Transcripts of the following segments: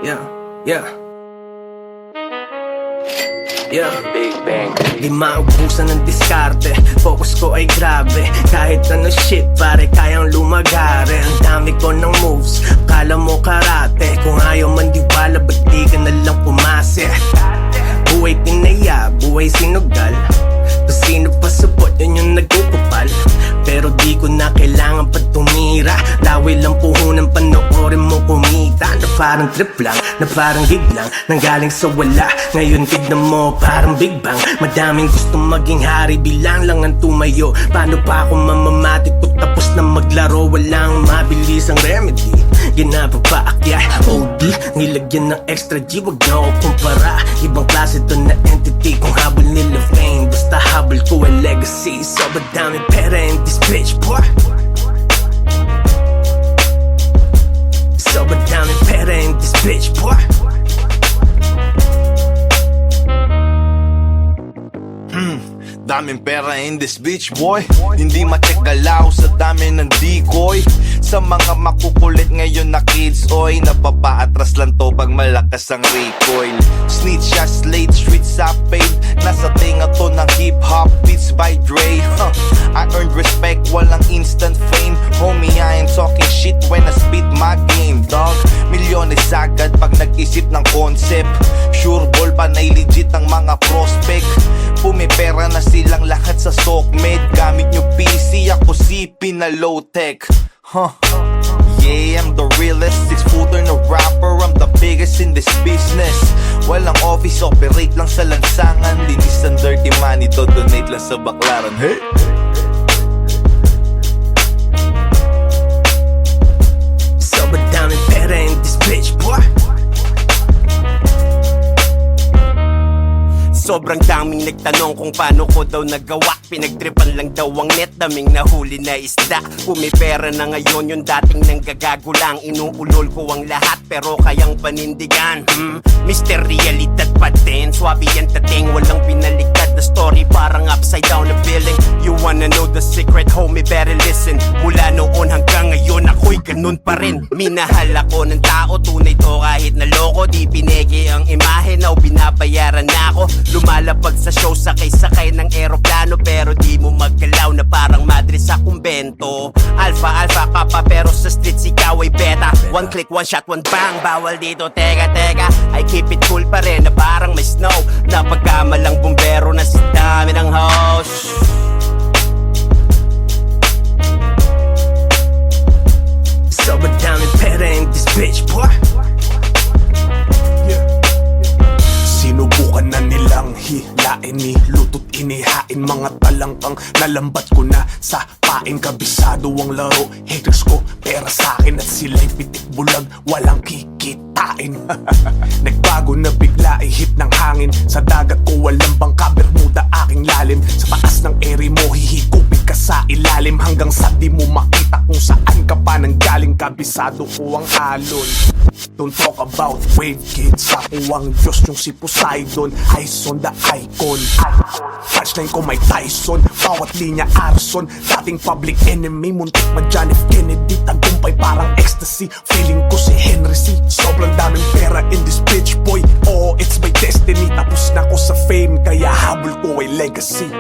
Yeah. Big Bang. Di maubusan ng diskarte, focus ko ay grabe. Kahit ano shit pare, kayang lumagare. Ang dami ko ng moves, kala mo karate. Kung ayaw man diwala, ba't di ka nalang pumase? Buhay tinaya, buhay sinugal. Kung sino pa support, yun yung nagkukupal. Pero di ko na kailangan pa tumira. Laway lang puhunan, panoorin mo kumita. Na parang trip lang, na parang gig lang, nanggaling sa wala. Ngayon tignan mo, parang Big Bang. Madaming gusto maging hari, bilang lang ang tumayo. Paano pa ako mamamatik kung tapos na maglaro? Walang mabilis ang remedy, ginapapaakyat OD, nilagyan ng extra G. Wag na ako kumpara, ibang klase to na entity. Kung habol nila fame, basta habol ko ay legacy. Sobrang daming pera in this bitch, boy. Sobrang daming pera in this bitch, boy. Daming pera in this bitch, boy. Hindi ma-check galaw sa dami ng decoy. Sa mga makukulit ngayon na kids, oy, napapaatras lang to pag malakas ang recoil. Snitch ya slate, streets up paid. Nasa tinga to ng hip-hop, beats by Dre. I earned respect, walang instant fame. Homie, I ain't talking shit when I spit my game, dog. Milyones agad pag nag-isip ng concept. Sure ball pa na legit ang mga prospect. Pumipera na silang lahat sa SOCMED. Gamit nyo PC, ako CP na low-tech. Yeah, I'm the realest, 6-footer na rapper. I'm the biggest in this business. Walang office, operate lang sa lansangan. Linis ng dirty money, donate lang sa baklaran. Hey! Sobrang daming pera in this bitch, boy. Sobrang daming nagtanong kung paano ko daw nagawa. Pinagtripan lang daw ang net, daming nahuli na isda. Pumipera na ngayon yung dating nanggagago lang. Inuulol ko ang lahat pero kayang panindigan. Mr. Realidad pa din, swabe yan tating. Walang pinaliktad na story, parang upside down na feeling. You wanna know the secret, homie, better listen. Mula noon hanggang ngayon ako'y ganun pa rin. Minahal ako ng tao, tunay to kahit na loko. Di pinegi ang imahe na binabayaran na ako. Lumalapag sa show, sakay-sakay ng eroplano. Pero di mo maggalaw na parang madre sa kumbento. Alpha, kappa, pero sa streets ikaw ay beta. One click, one shot, one bang. Bawal dito, teka I keep it cool pa rin na parang may snow. Napagkamalang bumbero na sa dami ng house. Sobrang daming pera in this bitch, boy. Sinubukan na nilang hilain, nilutot inihain. Mga talangkang nalambat ko na sa paing. Kabisado ang laro, haters ko pera sa'kin. At sila'y pitik bulag, walang kikitain. Nagbago na bigla, ihip ng hangin. Sa dagat ko walang bangka, Bermuda aking lalim. Sa taas ng ere mo, hihigupin ka sa ilalim. Hanggang sa di mo makita kung saan ka pa nanggaling. Kabisado ko ang alon. Don't talk about wave kids. Ako ang Diyos, yung si Poseidon. Eyes on the icon. Punchline ko may Tyson. Bawat linya arson. Dating public enemy, muntik pa John F. Kennedy. Tagumpay parang ecstasy. Feeling ko si Henry C. Sobrang daming pera in this bitch, boy. Oh, it's my destiny. Tapos na ko sa fame, kaya habol ko ay legacy.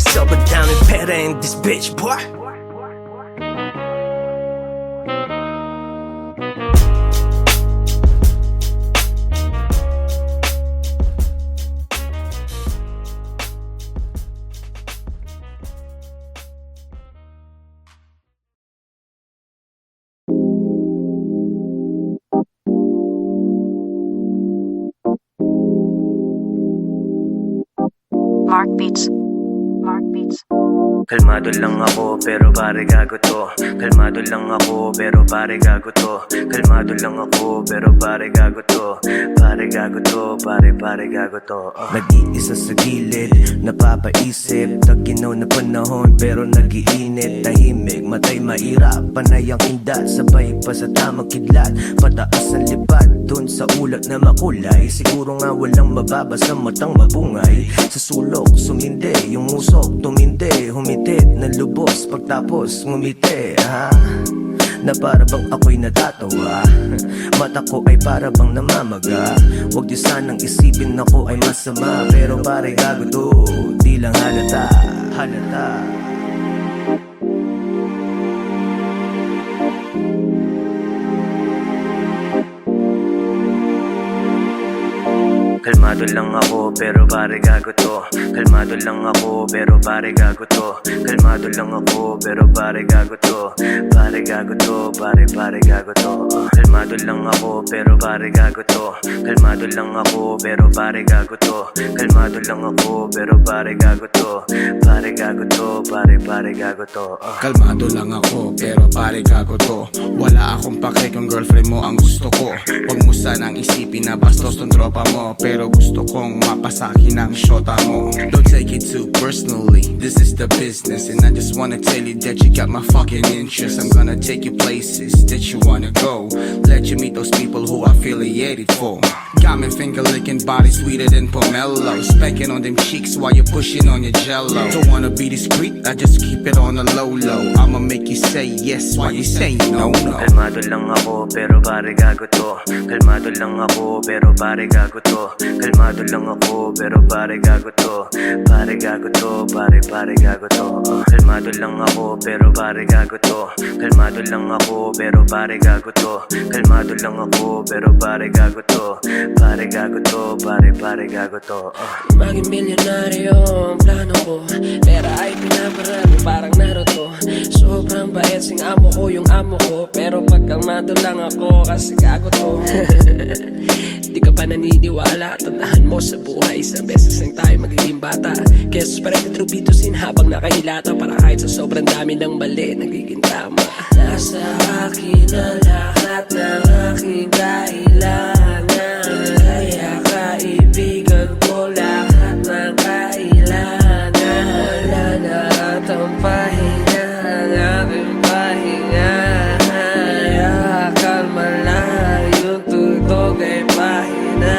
Sobrang daming pera in this bitch, boy. Mark Beats. Kalmado lang ako pero pare gago to. Kalmado lang ako pero pare gago to. Kalmado lang ako pero pare gago to. Pare gago to, pare gago to. Nag-iisa sa gilid, napapaisip, taginaw na panahon pero nagiinit. Tahimik, matay mairap, panay ang kindat, sabay pa sa tamang kidlat. Pataas ang lipad, dun sa ulat na makulay. Siguro nga walang mababa sa matang mabungay. Sa sulok, sumindi, yung usok, tumindi, humitit, nalubos, pagtapos ngumiti, ha? Na para bang ako'y natatawa. Mata ko ay para bang namamaga. Huwag niyo sanang isipin ako ay masama, pero pare gago to, di lang halata. Kalmado lang ako pero pare gago to. Kalmado lang ako pero pare gago to. Kalmado lang ako pero pare gago to. Pare gago to, pare gago to. Kalmado lang ako pero pare gago to. Kalmado lang ako pero pare gago to. Kalmado lang ako pero pare gago to. Pare gago to, pare gago to. Kalmado lang ako pero pare gago to. Wala akong pake kung girlfriend mo ang gusto ko. Huwag mo sanang isipin na bastos tong tropa mo, pero gusto kong mapasakin ang shota mo. Don't take it too personally, this is the business. And I just wanna tell you that you got my fucking interest. I'm gonna take you places that you wanna go. Let you meet those people who are affiliated for. Got me finger licking body sweeter than pomelo. Spanking on them cheeks while you're pushing on your jello. Don't wanna be discreet, I just keep it on the low low. I'ma make you say yes while you say no. Kalmado lang ako pero pare gago to. Kalmado lang ako pero pare gago to. Kalmado lang ako pero pare gago to. Pare gago to, pare gago to. Kalmado lang ako pero pare gago to. Kalmado lang ako pero pare gago to. Kalmado lang ako pero pare gago to. Pare gago to, pare gago to. Maging milyonaryo ang plano ko, pera ay pinaparami parang Naruto. Sobrang bait sing amo ko yung amo ko, pero pagkalmado lang ako kasi gago to. Di ka pa naniniwala, tandaan mo sa buhay, isang beses lang tayo magiging bata. Kaya suspirate through bitusin habang nakahilata, para kahit sa sobrang dami ng mali, nagiging tama. Nasa akin ang lahat ng aking kailangan, kaya kaibigan ko lahat ng kailangan. Wala na at ang pahinga, ang aking pahinga. Kaya kalma lang, yung tugtog ay pahina.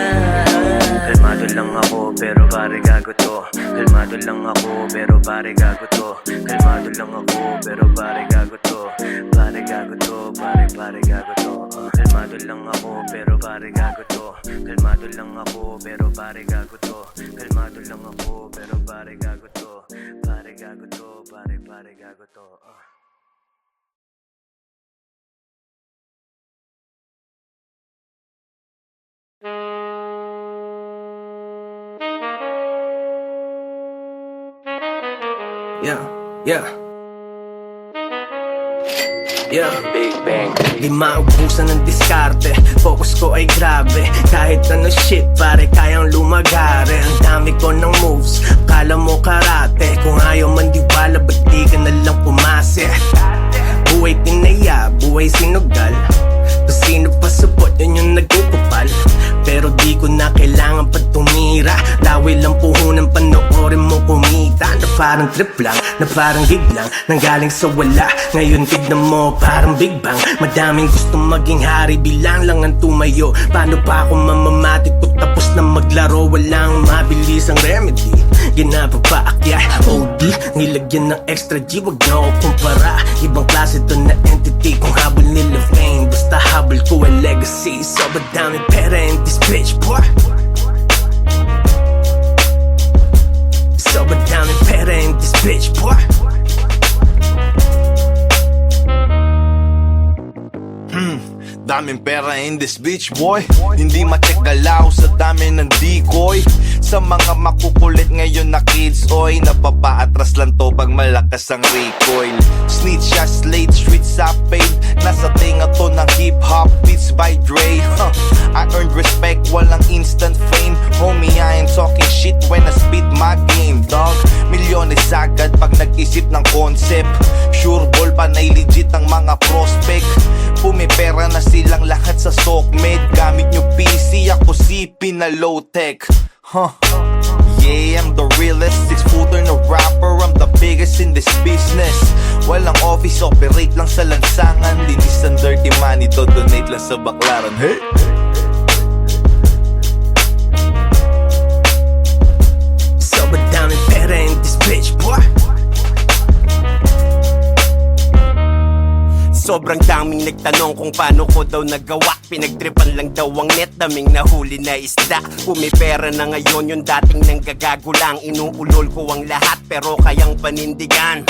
Kalmado lang ako pero pare gago to. Kalmado lang ako pero pare gago to. Kalmado lang ako pero pare gago to. Pare gago to, pare gago to. Kalmado lang ako pero pare gago to. Kalmado lang ako pero pare gago to. Kalmado lang ako pero pare gago to. Pare gago to, pare gago to. Yeah. Big Bang. Di maubusan ng diskarte, focus ko ay grabe. Kahit ano shit pare, kayang lumagare. Ang dami ko ng moves, kala mo karate. Kung ayaw man diwala, ba't di ka nalang pumase? Buhay tinaya, buhay sinugal. Kung sino pa support, yun yung nagkukupal. Pero di ko na kailangan pa tumira. Laway lang puhunan, panoorin mo kumita. Na parang trip lang, na parang gig lang, nanggaling sa wala. Ngayon tignan mo, parang Big Bang. Madaming gusto maging hari, bilang lang ang tumayo. Paano pa ako mamamati kung tapos na maglaro? Walang mabilis ang remedy, ginaba pa akyat. OD, nilagyan ng extra G, wag na ako kumpara. Ibang klase to na entity, kung habol nila fame, basta habol ko ay legacy. Sobrang dami pera in this bitch, boy. Sobrang dami pera in this bitch, boy. Daming pera in this bitch, boy. Hindi ma-check galaw sa dami ng decoy. Sa mga makukulit ngayon na kids, oy, napapaatras lang to pag malakas ang recoil. Snitch ya slate, streets sa paid. Nasa tinga to ng hip-hop, beats by Dre. I earned respect, walang instant fame. Homie, I ain't talking shit when I spit my game, dog. Milyones agad pag nag-isip ng concept. Sure ball pa na legit ang mga prospect. Pumipera na silang lahat sa SOCMED. Gamit nyo PC, ako CP. pinalow tech. Yeah, I'm the realest, 6-footer na rapper, I'm the biggest in this business. Walang office, operate lang sa lansangan. Linis ng dirty money, donate lang sa baklaran. Hey! Sobrang daming pera in this bitch, boy. Sobrang daming nagtanong kung paano ko daw nagawa. Pinagtripan lang daw ang net, daming nahuli na isda. Pumipera na ngayon yung dating nanggagago lang. Inuulol ko ang lahat pero kayang panindigan.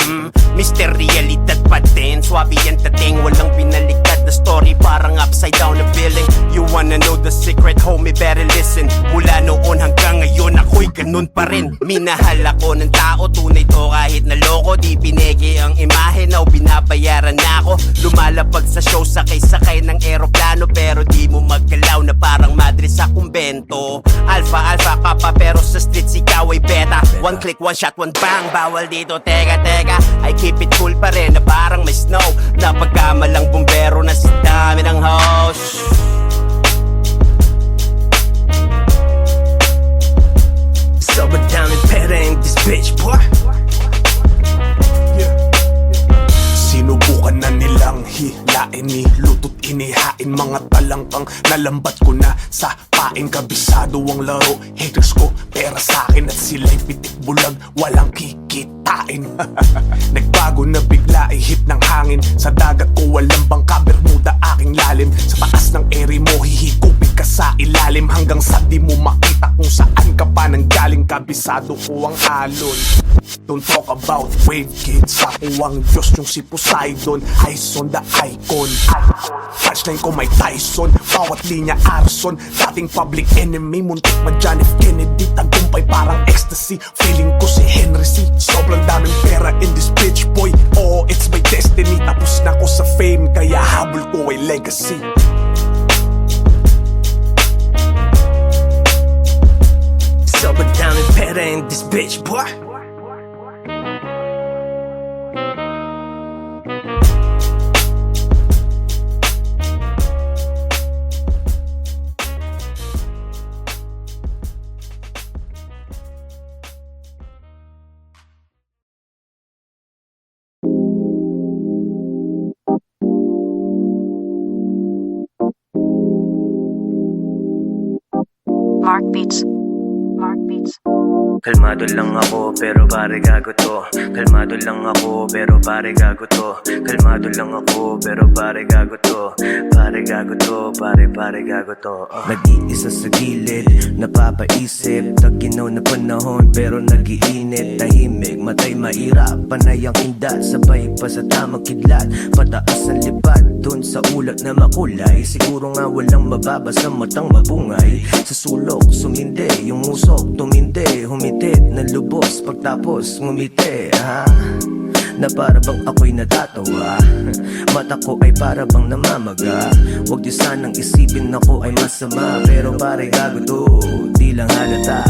Mr. Realidad pa din, swabe yan tating. Walang pinaliktad na story, parang upside down na feeling. You wanna know the secret, homie, better listen. Mula noon hanggang ngayon ako'y ganun pa rin. Minahal ako ng tao, tunay to kahit na loko. Di pinegi ang imahe na o binabayaran na ako. Lumalapag sa show, sakay-sakay ng eroplano, pero di mo maggalaw na parang madre sa kumbento. Alpha, kappa, pero sa streets ikaw ay beta. One click, one shot, one bang, bawal dito, teka. I keep it cool pa rin na parang may snow. Napagkamalang bumbero na si dami ng host. Sobrang daming pera in this bitch, boy. Sinubukan na nilang hilain, niluto't inihain. Mga talangkang nalambat ko na sa paing. Kabisado ang laro, haters ko pera sa'kin. At sila'y pitik bulag, walang kikitain. Nagbago na bigla, ihip ng hangin. Sa dagat ko walang bangka, Bermuda aking lalim. Sa taas ng ere mo, hihigupin ka sa ilalim. Hanggang sa di mo makita kung saan ka pa nanggaling. Kabisado ko ang alon. Don't talk about wave kids. Ako ang Diyos yung si Poseidon. Eyes on the icon. Touchline ko may Tyson. Bawat linya arson. Dating public enemy, muntik ma John F. Kennedy. Tagumpay parang ecstasy. Feeling ko si Henry C. Sobrang daming pera in this bitch, boy. Oh, it's my destiny. Tapos na ko sa fame, kaya habol ko ay legacy. Sobrang daming pera in this bitch, boy. Mark Beats. Mark Beats. Kalmado lang ako pero pare gago to. Kalmado lang ako pero pare gago to. Kalmado lang ako pero pare gago to. Pare gago to, pare gago to. Nag-iisa sa gilid, napapaisip. Taginaw na panahon pero nag-iinit. Tahimik, matay mairap, panay ang kindat. Sabay pa sa tamang kidlat. Pataas ang lipad, dun sa ulat na makulay. Siguro nga walang mababa sa matang mabungay. Sa sulok, sumindi, yung musok tumindi. Humitit na lubos, pagtapos ngumiti, ha? Na para bang ako'y natatawa. Mata ko ay para bang namamaga. Huwag niyo sanang isipin ako ay masama. Pero pare gago to, di lang halata.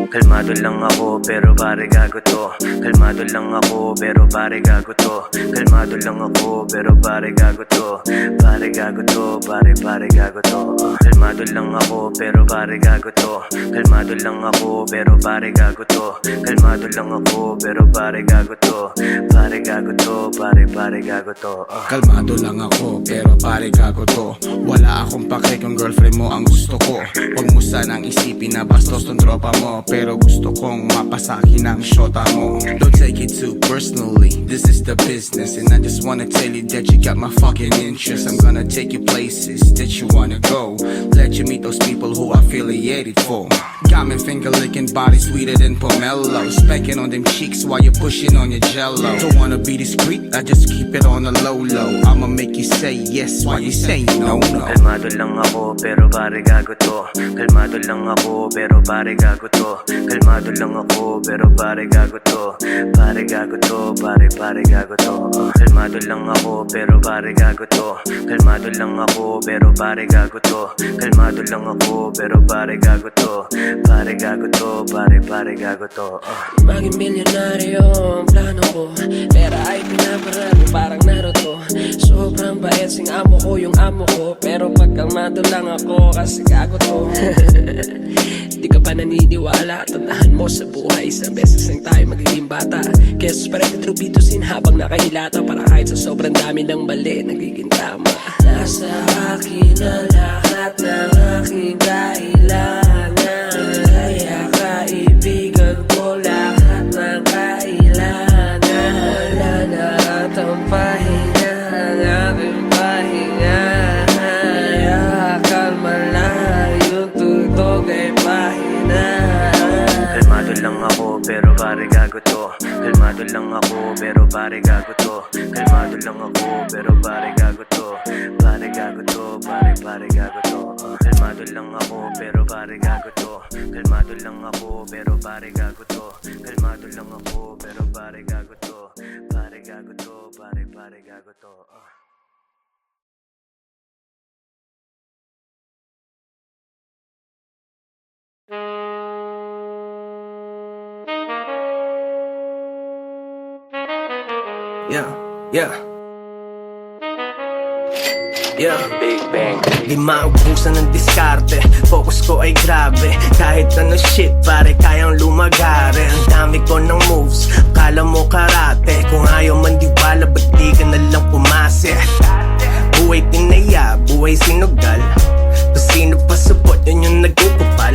Kalmado lang ako pero pare gago to. Kalmado lang ako pero pare gago to. Kalmado lang ako pero pare gago to. Pare gago to, pare gago to. Kalmado lang ako pero pare gago to. Kalmado lang ako pero pare gago to. Kalmado lang ako pero pare gago to. Pare gago to, pare gago to. Kalmado lang ako pero pare gago to. Wala akong pake kung girlfriend mo ang gusto ko. Huwag mo sanang isipin na bastos tong tropa mo. Pero gusto kong mapasakin ang shota mo. Don't take it too personally, this is the business. And I just wanna tell you that you got my fucking interest. I'm gonna take you places that you wanna go. Let you meet those people who are affiliated for. Got me finger licking body sweeter than pomelo. Specking on them cheeks while you're pushing on your jello. Don't wanna be discreet, I just keep it on the low low. I'ma make you say yes while you say no. Kalmado lang ako pero pare gago to. Kalmado lang ako pero pare gago to. Kalmado lang ako pero pare gago to. Pare gago to, pare gago to. Kalmado lang ako pero pare gago to. Kalmado lang ako pero pare gago to. Kalmado lang ako pero pare gago to. Pare gago to, pare gago to. Maging milyonaryo ang plano ko, pera ay pinaparami parang Naruto. Sobrang bait sing amo ko yung amo ko, pero pagkalmado lang ako kasi gago to. Di ka pa naniniwala, tandaan mo sa buhay, isang beses lang tayo magiging bata. Kaya spread trupitusin habang nakahilata, para kahit sa sobrang dami ng mali, nagiging tama. Nasa akin ang lahat ng aking kailangan, kaya kaibigan ko lahat ng kailangan. Wala na at ang pahinga, ang aking pahinga. Kaya kalma lang, yung tugtog ay pahina. Kalmado lang ako pero pare gago to. Kalmado lang ako pero pare gago to. Kalmado lang ako pero pare gago to. Pare gago to, pare gago to. Kalmado lang ako pero pare gago to. Kalmado lang ako pero pare gago to. Kalmado lang ako pero pare gago to. Pare gago to, pare gago to. Yeah. Big Bang. Di maubusan ng diskarte, focus ko ay grabe. Kahit ano shit pare, kayang lumagare. Ang dami ko ng moves, kala mo karate. Kung ayaw man diwala, ba't di ka nalang pumase? Buhay tinaya, buhay sinugal. Kung sino pa support, yun yung nagkukupal.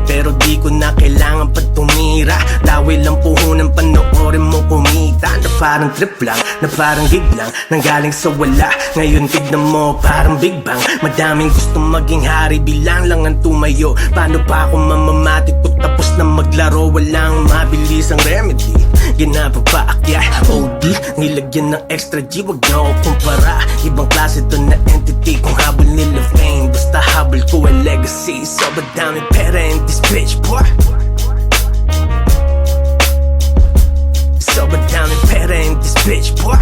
Pero di ko na kailangan pa tumira. Laway lang puhunan, panoorin mo kumita. Na parang trip lang, na parang gig lang, nanggaling sa wala. Ngayon tignan mo, parang Big Bang. Madaming gusto maging hari, bilang lang ang tumayo. Paano pa ako mamamatik kung tapos na maglaro? Walang mabilis ang remedy, ginapapaakyat OD, nilagyan ng extra G. Wag na ako kumpara, ibang klase to na entity. Kung habol nila fame, basta habol ko ay legacy. Sobrang daming pera in this bitch, boy. Sobrang daming pera in this bitch, boy.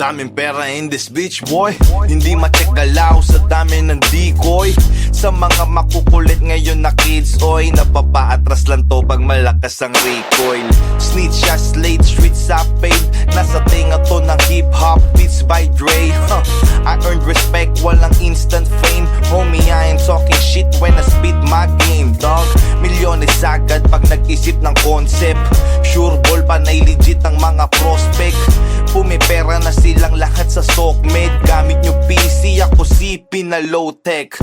Daming pera in this bitch boy, hindi ma-check galaw sa dami ng decoy. Sa mga makukulit ngayon na kids, oy, napapaatras lang to pag malakas ang recoil. Snitch ya slate, streets up paid. Nasa tinga to ng hip-hop, beats by Dre. I earned respect, walang instant fame. Homie, I ain't talking shit when I spit my game, dog. Milyones agad pag nag-isip ng concept. Sure ball pa na legit ang mga prospect. Pumipera na silang lahat sa SOCMED. Gamit nyo PC, ako CP na low-tech.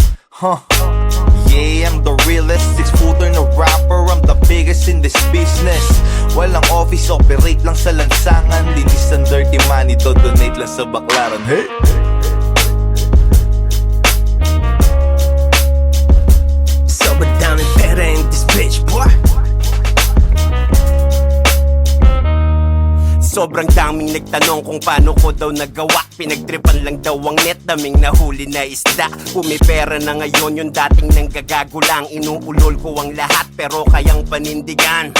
Yeah, I'm the realest, 6-footer na rapper. I'm the biggest in this business. Walang office, operate lang sa lansangan. Linis ang dirty money, donate lang sa baklaran. Hey! Sobrang daming pera in this bitch, boy. Sobrang daming nagtanong kung paano ko daw nagawa. Pinagtripan lang daw ang net, daming nahuli na isda. Pumipera na ngayon yung dating nanggagago lang. Inuulol ko ang lahat pero kayang panindigan.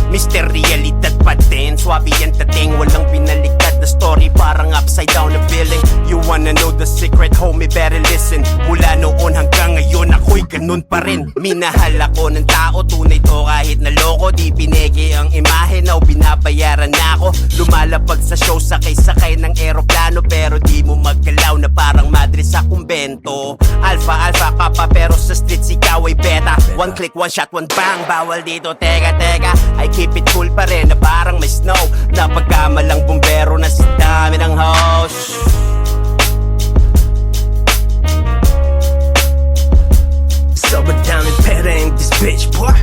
Mr. Realidad pa din, swabe yan tating. Walang binaliktad na story, parang upside down na feeling. You wanna know the secret, homie, better listen. Mula noon hanggang ngayon ako'y ganun pa rin. Minahal ako ng tao, tunay to kahit naloko. Di pinegi ang imahe na binabayaran na ako. Lumalapag sa show, sakay-sakay ng eroplano, pero di mo maggalaw na parang madre sa kumbento. Alpha, kappa, pero sa streets ikaw ay beta. One click, one shot, one bang, bawal dito, teka I keep it cool pa rin na parang may snow. Napagkamalang bumbero na sa dami ng host. Sobrang daming pera in this bitch, boy.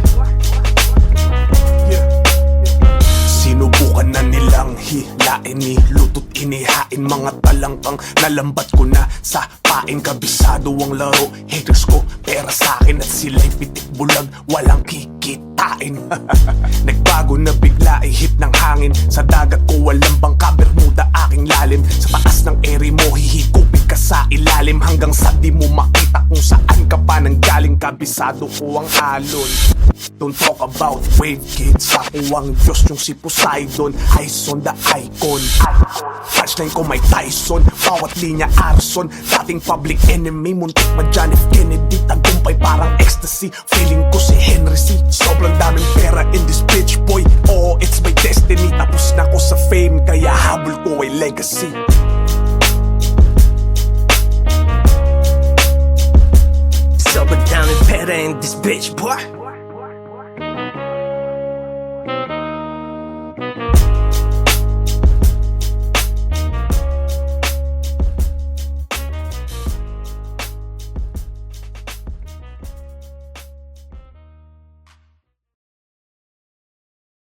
Sinubukan na nilang hilain, nilutot inihain. Mga talangkang nalambat ko na sa paing. Kabisado ang laro, haters ko pera sa'kin at sila'y pitik bulag, walang kikita. kikitain. Nagbago na bigla ay hit ng hangin. Sa dagat ko walang bangka, Bermuda aking lalim. Sa taas ng ere mo hihigupin ka sa ilalim, hanggang sa di mo makita kung saan ka pa nanggaling. Kabisado ko ang alon. Don't talk about wave kids. Ako ang Diyos yung si Poseidon. Eyes on the icon. Punchline ko may Tyson. Bawat linya arson. Dating public enemy, muntik ma John F. Kennedy. Tagumpay parang ecstasy. Feeling ko si Henry C. Sobrang daming pera in this bitch boy. Oh, it's my destiny. Tapos na ko sa fame, kaya habol ko ay legacy. Sobrang daming pera in this bitch boy.